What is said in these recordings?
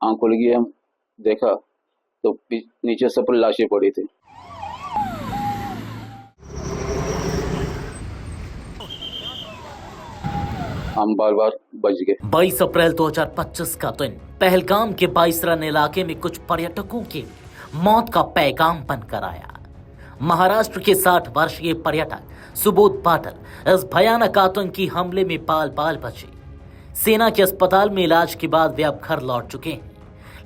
आँख खुल गई, हम देखा तो नीचे सब पर लाशें पड़ी थी। हम बार बार बच गए। 22 अप्रैल 2025 का दिन पहलगाम के बाइसरन इलाके में कुछ पर्यटकों की मौत का पैगाम बनकर आया। महाराष्ट्र के 60 वर्षीय पर्यटक सुबोध पाटिल इस भयानक आतंकी हमले में बाल बाल बचे। सेना के अस्पताल में इलाज के बाद वे अब घर लौट चुके हैं,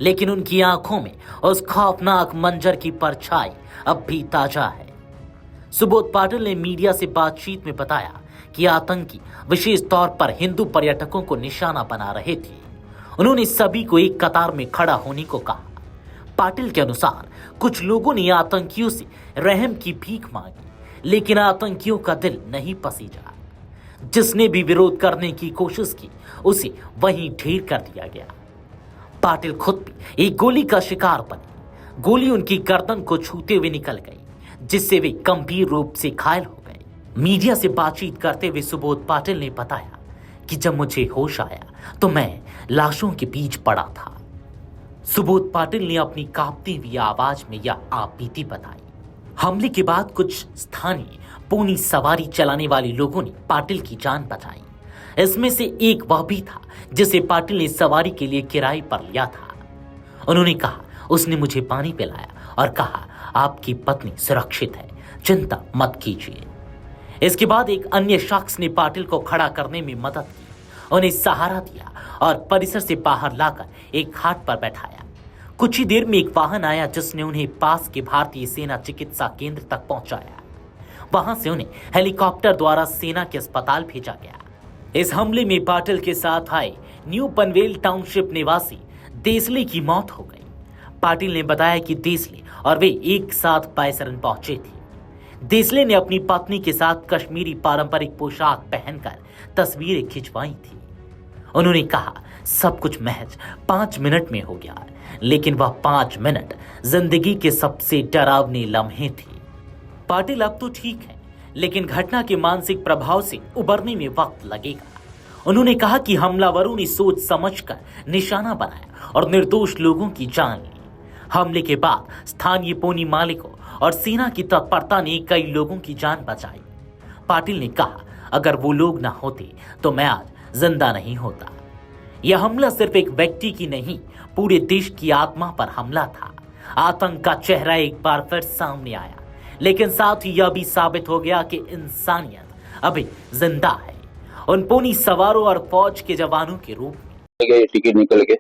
लेकिन उनकी आंखों में उस खौफनाक मंजर की परछाई अब भी ताजा है। सुबोध पाटिल ने मीडिया से बातचीत में बताया कि आतंकी विशेष तौर पर हिंदू पर्यटकों को निशाना बना रहे थे। उन्होंने सभी को एक कतार में खड़ा होने को कहा। पाटिल के अनुसार कुछ लोगों ने आतंकियों से रहम की भीख मांगी, लेकिन आतंकियों का दिल नहीं पसीजा। जिसने भी विरोध करने की कोशिश की उसे वहीं ढेर कर दिया गया। पाटिल खुद भी एक गोली का शिकार बने। गोली उनकी गर्दन को छूते हुए निकल गई, जिससे वे गंभीर रूप से घायल हो गए। मीडिया से बातचीत करते हुए सुबोध पाटिल ने बताया कि जब मुझे होश आया तो मैं लाशों के बीच पड़ा था। सुबोध पाटिल ने अपनी कांपती हुई आवाज में यह आपबीती बताई। हमले के बाद कुछ स्थानीय पोनी सवारी चलाने वाले लोगों ने पाटिल की जान बचाई। इसमें से एक वह भी था जिसे पाटिल ने सवारी के लिए किराए पर लिया था। उन्होंने कहा, उसने मुझे पानी पिलाया और कहा, आपकी पत्नी सुरक्षित है, चिंता मत कीजिए। इसके बाद एक अन्य शख्स ने पाटिल को खड़ा करने में मदद की, उन्हें सहारा दिया और परिसर से बाहर लाकर एक खाट पर बैठाया। कुछ ही देर में एक वाहन आया जिसने उन्हें पास के भारतीय सेना चिकित्सा केंद्र तक पहुंचाया। वहां से उन्हें हेलीकॉप्टर द्वारा सेना के अस्पताल भेजा गया। इस हमले में पाटिल के साथ आए न्यू पनवेल टाउनशिप निवासी देसले की मौत हो गई। पाटिल ने बताया कि देसले और वे एक साथ बाइसरन पहुंचे थे। देसले ने अपनी पत्नी के साथ कश्मीरी पारंपरिक पोशाक पहनकर तस्वीरें खिंचवाई थी। उन्होंने कहा, सब कुछ महज 5 मिनट में हो गया, लेकिन वह 5 मिनट जिंदगी के सबसे डरावने लम्हे थे। पाटिल अब तो ठीक है, लेकिन घटना के मानसिक प्रभाव से उबरने में वक्त लगेगा। उन्होंने कहा कि हमलावरों ने सोच समझकर निशाना बनाया और निर्दोष लोगों की जान ली। हमले के बाद स्थानीय पोनी मालिकों और सेना की तत्परता ने कई लोगों की जान बचाई। पाटिल ने कहा, अगर वो लोग ना होते तो मैं आज जिंदा नहीं होता। यह हमला सिर्फ एक व्यक्ति की नहीं, पूरे देश की आत्मा पर हमला था। आतंक का चेहरा एक बार फिर सामने आया, लेकिन साथ ही यह भी साबित हो गया कि इंसानियत अभी जिंदा है, उन पोनी सवारों और फौज के जवानों के रूप में। टिकट निकल के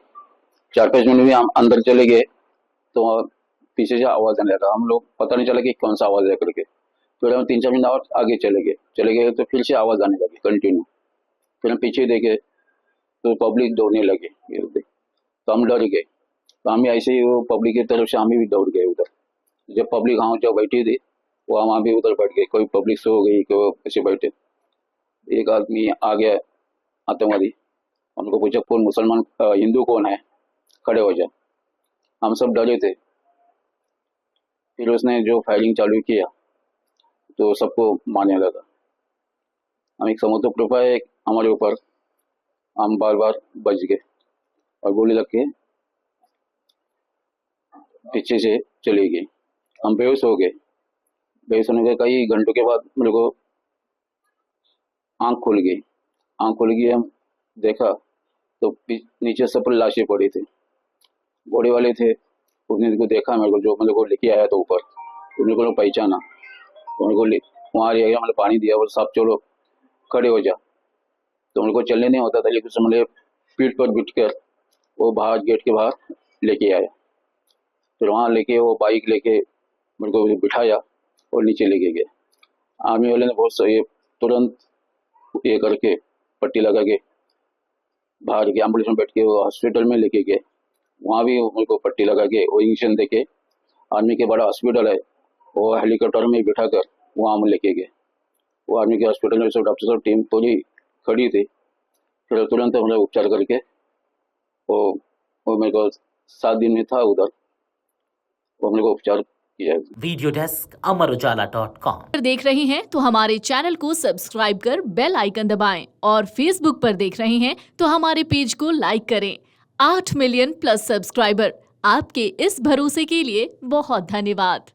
4-5 मिनट में हम अंदर चले गए तो पीछे से आवाज आने लगा। हम लोग पता नहीं चला कि कौन सा आवाज है करके। फिर हम 3-4 मिनट और आगे चले गए तो फिर से आवाज आने लगी कंटिन्यू। फिर हम पीछे देखे तो पब्लिक दौड़ने लगे, तो हम डर गए। तो हम ऐसे ही वो पब्लिक की तरफ से हम भी दौड़ गए उधर। जब पब्लिक वहाँ जो बैठी थी वो हम भी उधर बैठ गए। कोई पब्लिक सो गई, कोई ऐसे बैठे। एक आदमी आ गया आतंकवादी, हमको पूछा कौन मुसलमान हिंदू कौन है, खड़े हो जाए। हम सब डरे थे। फिर उसने जो फायरिंग चालू किया तो सबको मारने लगा। हम एक समुद्र कृपा है हमारे ऊपर, हम बार बार बच गए और गोली लग के पीछे से चली गई। हम बेहोश हो गए। बेहोश होने के कई घंटों के बाद मेरे को आँख खुल गई। हम देखा तो नीचे सब पर लाशें पड़ी थी। बॉडी वाले थे, उसने को देखा मेरे को, जो मेरे को लेके आया तो ऊपर, तो मेरे को पहचाना। तो मेरे को वहाँ गया, मैंने पानी दिया, बोले साहब चलो खड़े हो जा। तो मेरे को चलने नहीं होता था, लेकिन उसने मेरे पीठ पर बिठ कर वो बाहर गेट के बाहर लेके आया। फिर वहाँ लेके वो बाइक लेके मेरे को बिठाया और नीचे लेके गए। आर्मी वाले ने बहुत सही तुरंत ये करके पट्टी लगा के बाहर के एम्बुलेंस में बैठ के वो हॉस्पिटल में लेके गए। वहाँ भी मेरे को पट्टी लगा के वो इंजेक्शन दे के, आर्मी के बड़ा हॉस्पिटल है, वो हेलीकॉप्टर में बिठा कर वहाँ हम लेके गए। वो आर्मी के हॉस्पिटल में सब डॉक्टर सब टीम पूरी खड़ी थी। फिर तुरंत हमने उपचार करके वो मेरे को 7 दिन में था उधर, वो मेरे को उपचार किया। Video desk amarujala.com। देख रहे हैं तो हमारे चैनल को सब्सक्राइब कर बेल आइकन दबाएं और फेसबुक पर देख रहे हैं तो हमारे पेज को लाइक करें। 8 मिलियन प्लस सब्सक्राइबर, आपके इस भरोसे के लिए बहुत धन्यवाद।